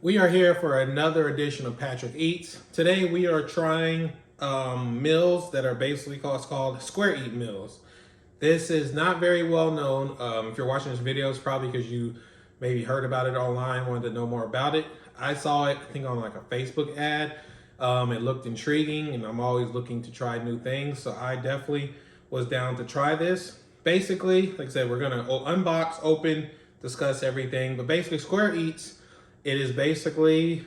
We are here for another edition of Patrick Eats. Today we are trying meals that are basically called square eat meals. This is not very well known. If you're watching this video, it's probably because you maybe heard about it online, wanted to know more about it. I saw it, I think, on like a Facebook ad. It looked intriguing, and I'm always looking to try new things. So I definitely was down to try this. Basically, like I said, we're gonna unbox, open, discuss everything. But basically, Square Eats, it is basically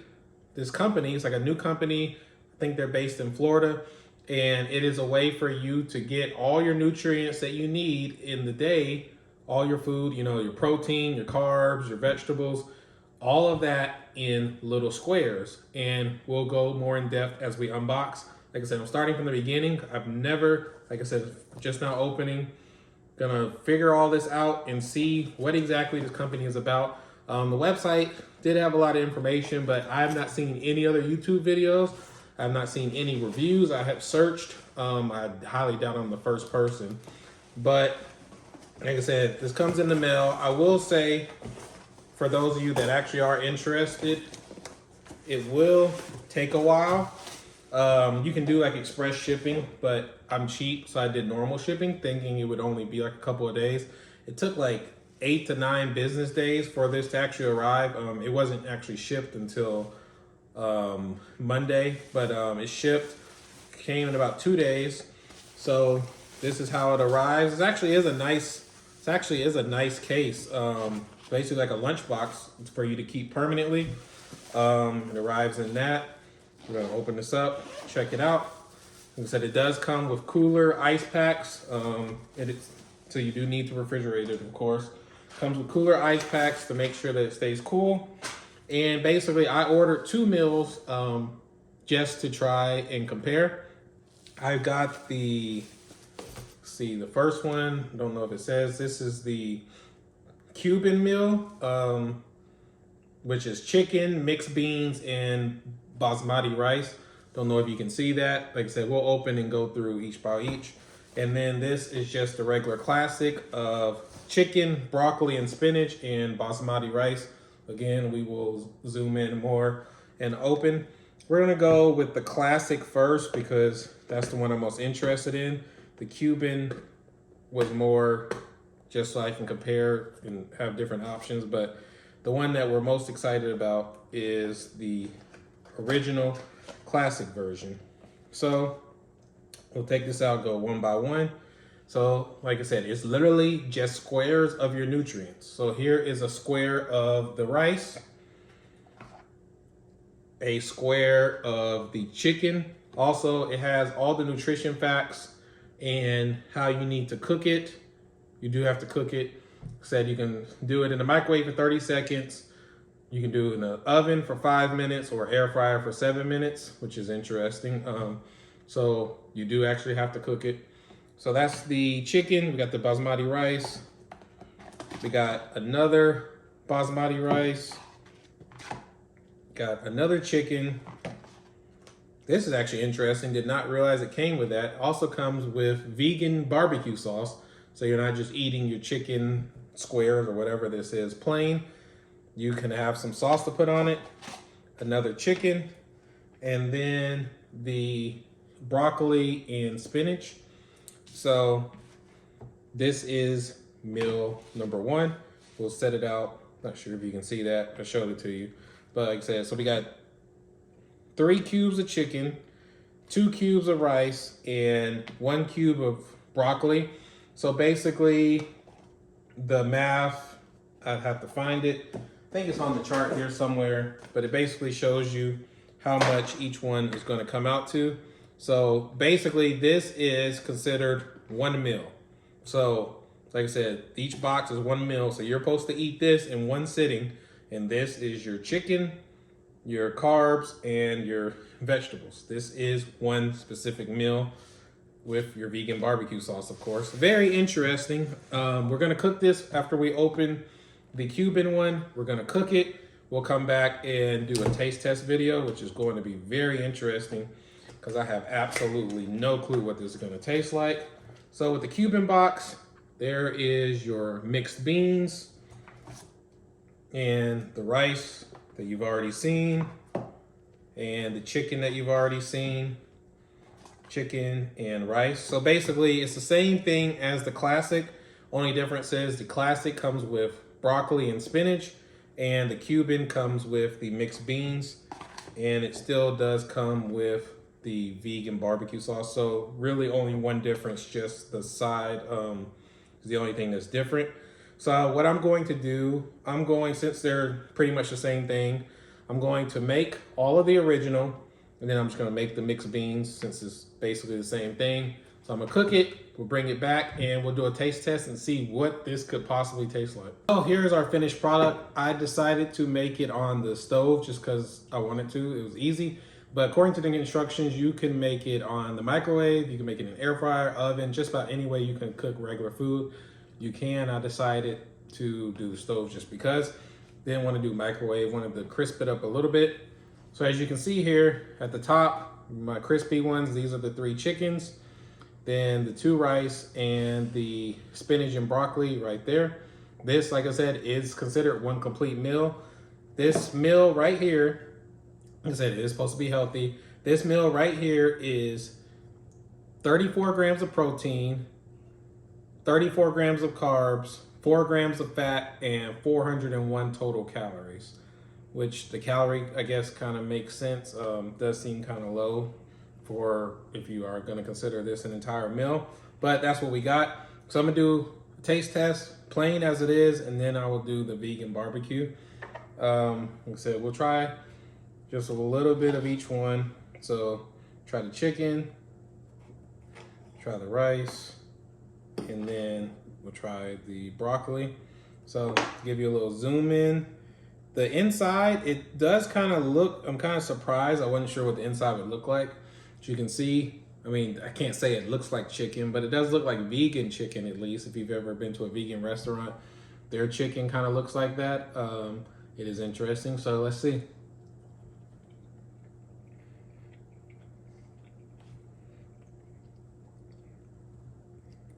this company. It's like a new company. I think they're based in Florida. And it is a way for you to get all your nutrients that you need in the day, all your food, you know, your protein, your carbs, your vegetables, all of that in little squares. And we'll go more in depth as we unbox. Like I said, I'm starting from the beginning. I've never, like I said, just now opening. Gonna figure all this out and see what exactly this company is about. The website did have a lot of information, but I have not seen any other YouTube videos. I have not seen any reviews. I have searched. I highly doubt I'm the first person. But like I said, this comes in the mail. I will say, for those of you that actually are interested, it will take a while. You can do like express shipping, but I'm cheap, so I did normal shipping, thinking it would only be like a couple of days. It took like 8 to 9 business days for this to actually arrive. It wasn't actually shipped until Monday, but it shipped, came in about 2 days. So this is how it arrives. It actually is a nice case. Basically like a lunchbox for you to keep permanently. It arrives in that. We're gonna open this up, check it out. Like I said, it does come with cooler ice packs. So you do need to refrigerate it, of course. Comes with cooler ice packs to make sure that it stays cool. And basically, I ordered 2 meals just to try and compare. I got the first one. Don't know if it says, this is the Cuban meal, which is chicken, mixed beans, and basmati rice. Don't know if you can see that. Like I said, we'll open and go through each by each. And then this is just the regular classic of chicken, broccoli, and spinach, and basmati rice. Again, we will zoom in more and open. We're gonna go with the classic first because that's the one I'm most interested in. The Cuban was more just so I can compare and have different options, but the one that we're most excited about is the original classic version. So we'll take this out, go one by one. So like I said, it's literally just squares of your nutrients. So here is a square of the rice, a square of the chicken. Also, it has all the nutrition facts and how you need to cook it. You do have to cook it. Said you can do it in the microwave for 30 seconds. You can do it in the oven for 5 minutes or air fryer for 7 minutes, which is interesting. So you do actually have to cook it. So that's the chicken. We got the basmati rice. We got another basmati rice. Got another chicken. This is actually interesting. Did not realize it came with that. Also comes with vegan barbecue sauce. So you're not just eating your chicken squares or whatever this is plain. You can have some sauce to put on it. Another chicken. And then the broccoli and spinach. So this is meal number 1. We'll set it out. Not sure if you can see that. I showed it to you. But like I said, so we got 3 cubes of chicken, 2 cubes of rice, and 1 cube of broccoli. So basically, the math, I'd have to find it. I think it's on the chart here somewhere, but it basically shows you how much each one is going to come out to. So basically, this is considered 1 meal. So like I said, each box is 1 meal. So you're supposed to eat this in 1 sitting. And this is your chicken, your carbs, and your vegetables. This is 1 specific meal with your vegan barbecue sauce, of course. Very interesting. We're gonna cook this after we open the Cuban one. We're gonna cook it. We'll come back and do a taste test video, which is going to be very interesting because I have absolutely no clue what this is gonna taste like. So with the Cuban box, there is your mixed beans and the rice, that you've already seen, and the chicken that you've already seen, chicken and rice. So basically it's the same thing as the classic. Only difference is the classic comes with broccoli and spinach, and the Cuban comes with the mixed beans, and it still does come with the vegan barbecue sauce. So really only one difference, just the side is the only thing that's different. So what I'm going to do, since they're pretty much the same thing, I'm going to make all of the original, and then I'm just gonna make the mixed beans since it's basically the same thing. So I'm gonna cook it, we'll bring it back, and we'll do a taste test and see what this could possibly taste like. So here's our finished product. I decided to make it on the stove just because I wanted to, it was easy. But according to the instructions, you can make it on the microwave, you can make it in an air fryer, oven, just about any way you can cook regular food. You can. I decided to do the stove just because. Didn't want to do microwave, wanted to crisp it up a little bit. So as you can see here at the top, my crispy ones, these are the 3 chickens. Then the 2 rice and the spinach and broccoli right there. This, like I said, is considered one complete meal. This meal right here, like I said, it is supposed to be healthy. This meal right here is 34 grams of protein, 34 grams of carbs, 4 grams of fat, and 401 total calories, which the calorie, I guess, kind of makes sense. Does seem kind of low for if you are going to consider this an entire meal, but that's what we got. So I'm gonna do a taste test, plain as it is, and then I will do the vegan barbecue. Like I said, we'll try just a little bit of each one. So try the chicken, try the rice, and then we'll try the broccoli. So to give you a little zoom in, the inside, it does kind of look, I'm kind of surprised. I wasn't sure what the inside would look like. As you can see, I mean, I can't say it looks like chicken, but it does look like vegan chicken, at least. If you've ever been to a vegan restaurant, their chicken kind of looks like that. It is interesting, so let's see.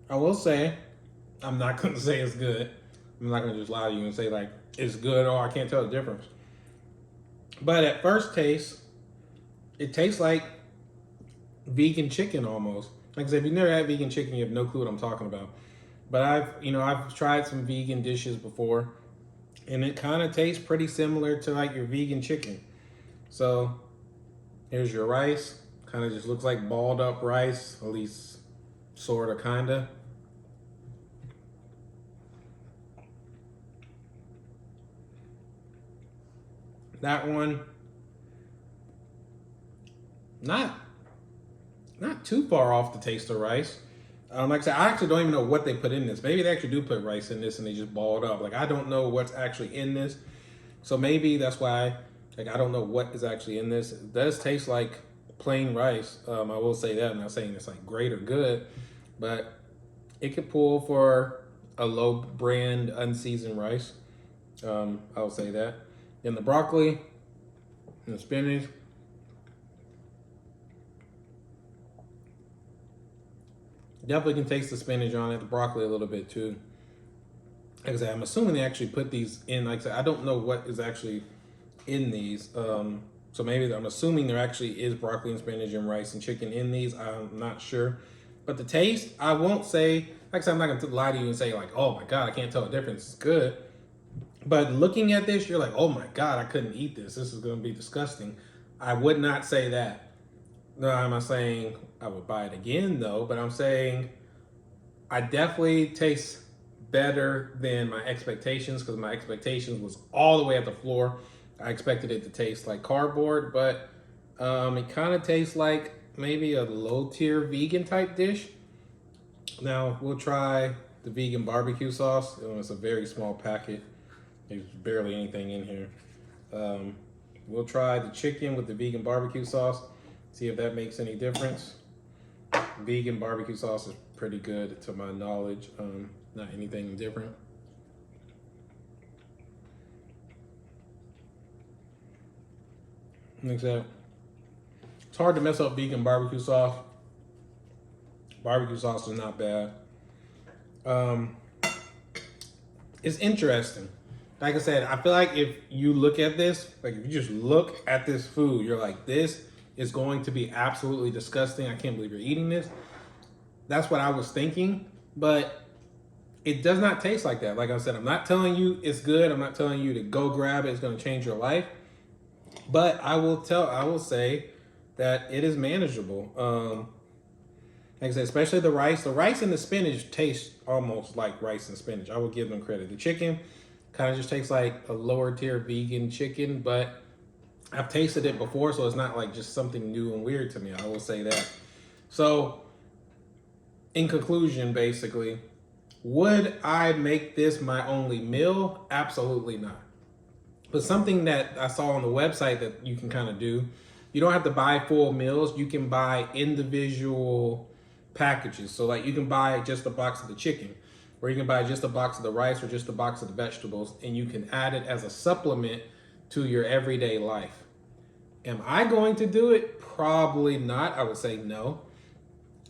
I will say, I'm not gonna say it's good. I'm not gonna just lie to you and say like it's good or I can't tell the difference. But at first taste, it tastes like vegan chicken almost. Like I said, if you've never had vegan chicken, you have no clue what I'm talking about. But I've tried some vegan dishes before, and it kind of tastes pretty similar to like your vegan chicken. So here's your rice. Kind of just looks like balled up rice, at least sort of, kind of. That one, not too far off the taste of rice. Like I said, I actually don't even know what they put in this. Maybe they actually do put rice in this and they just ball it up. Like, I don't know what's actually in this. So maybe that's why, like, I don't know what is actually in this. It does taste like plain rice. I will say that. I'm not saying it's like great or good, but it could pull for a low brand unseasoned rice. I'll say that. Then the broccoli and the spinach. Definitely can taste the spinach on it, the broccoli a little bit too. Like I said, I'm assuming they actually put these in. Like I said, I don't know what is actually in these. So maybe I'm assuming there actually is broccoli and spinach and rice and chicken in these. I'm not sure. But the taste, I won't say, like I said, I'm not gonna lie to you and say like, oh my God, I can't tell the difference. It's good. But looking at this, you're like, oh my God, I couldn't eat this. This is gonna be disgusting. I would not say that. No, I'm not saying I would buy it again though, but I'm saying I definitely taste better than my expectations, because my expectations was all the way at the floor. I expected it to taste like cardboard, but it kind of tastes like maybe a low tier vegan type dish. Now we'll try the vegan barbecue sauce. It's a very small packet. There's barely anything in here. We'll try the chicken with the vegan barbecue sauce. See if that makes any difference. Vegan barbecue sauce is pretty good to my knowledge. Not anything different. Like that. It's hard to mess up vegan barbecue sauce. Barbecue sauce is not bad. It's interesting. like I said, I feel like if you look at this, like if you just look at this food, you're like, this is going to be absolutely disgusting. I can't believe you're eating this. That's what I was thinking, but it does not taste like that. Like I said, I'm not telling you it's good. I'm not telling you to go grab it. It's going to change your life. But I will say that it is manageable. Like I said, especially the rice. The rice and the spinach taste almost like rice and spinach. I will give them credit. The chicken kind of just tastes like a lower tier vegan chicken, but I've tasted it before, so it's not like just something new and weird to me. I will say that. So, in conclusion, basically, would I make this my only meal? Absolutely not. But something that I saw on the website that you can kind of do, you don't have to buy full meals. You can buy individual packages. So like you can buy just a box of the chicken, or you can buy just a box of the rice, or just a box of the vegetables, and you can add it as a supplement to your everyday life. Am I going to do it? Probably not. I would say no.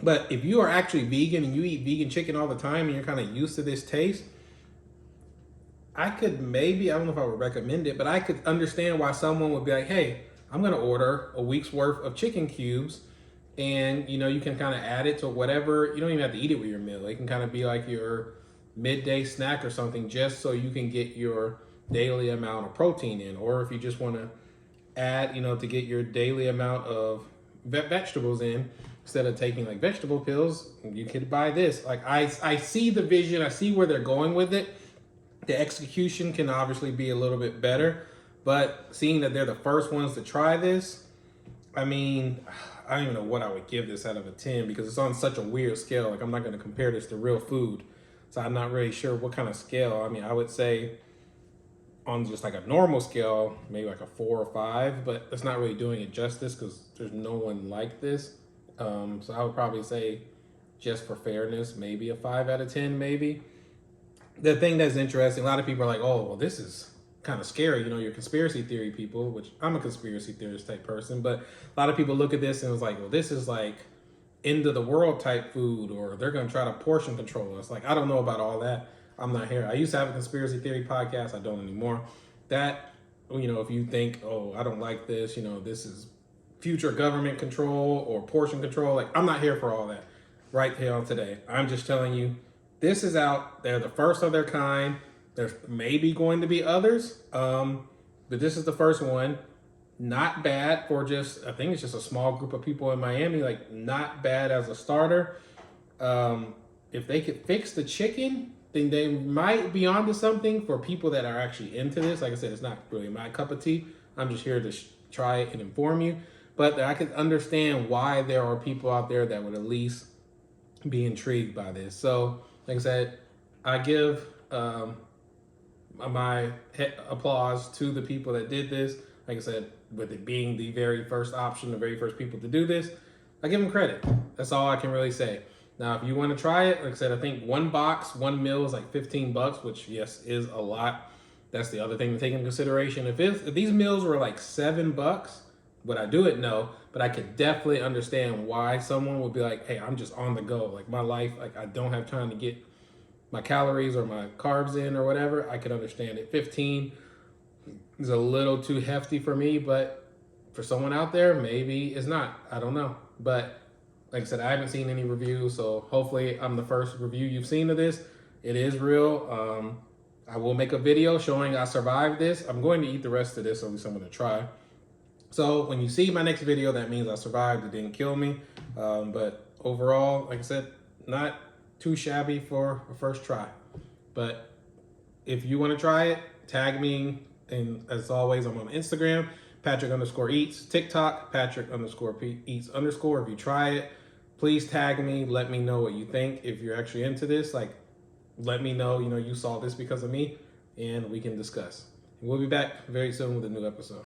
But if you are actually vegan and you eat vegan chicken all the time and you're kind of used to this taste, I could maybe, I don't know if I would recommend it, but I could understand why someone would be like, hey, I'm going to order a week's worth of chicken cubes, and you can kind of add it to whatever. You don't even have to eat it with your meal. It can kind of be like your midday snack or something, just so you can get your daily amount of protein in. Or if you just want to add, to get your daily amount of vegetables in, instead of taking like vegetable pills, you could buy this. Like I see the vision, I see where they're going with it. The execution can obviously be a little bit better, but seeing that they're the first ones to try this, I mean, I don't even know what I would give this out of a 10, because it's on such a weird scale. Like I'm not going to compare this to real food, so I'm not really sure what kind of scale. I mean, I would say on just like a normal scale, maybe like a 4 or 5, but it's not really doing it justice because there's no one like this. So I would probably say, just for fairness, maybe a 5 out of 10, maybe. The thing that's interesting, a lot of people are like, oh, well, this is kind of scary. Your conspiracy theory people, which I'm a conspiracy theorist type person, but a lot of people look at this and it's like, well, this is like end of the world type food, or they're going to try to portion control us. Like, I don't know about all that. I'm not here. I used to have a conspiracy theory podcast. I don't anymore. That, if you think, oh, I don't like this, this is future government control or portion control. Like, I'm not here for all that right here on today. I'm just telling you, this is out. They're the first of their kind. There's maybe going to be others, but this is the first one. Not bad for just, I think it's just a small group of people in Miami. Like, not bad as a starter. If they could fix the chicken, then they might be onto something for people that are actually into this. Like I said, it's not really my cup of tea. I'm just here to try it and inform you. But I could understand why there are people out there that would at least be intrigued by this. So, like I said, I give my applause to the people that did this. Like I said, with it being the very first option, the very first people to do this, I give them credit. That's all I can really say. Now, if you want to try it, like I said, I think one meal is like $15, which yes, is a lot. That's the other thing to take into consideration. If these meals were like $7, would I do it? No, but I could definitely understand why someone would be like, hey, I'm just on the go. Like my life, like I don't have time to get my calories or my carbs in or whatever. I could understand it. 15 is a little too hefty for me, but for someone out there, maybe it's not. I don't know. But like I said, I haven't seen any reviews, so hopefully I'm the first review you've seen of this. It is real. I will make a video showing I survived this. I'm going to eat the rest of this, so at least I'm going to try. So when you see my next video, that means I survived. It didn't kill me. But overall, like I said, not too shabby for a first try. But if you want to try it, tag me. And as always, I'm on Instagram, Patrick_eats, TikTok, Patrick_eats_. If you try it, please tag me. Let me know what you think. If you're actually into this, like, let me know, you saw this because of me, and we can discuss. We'll be back very soon with a new episode.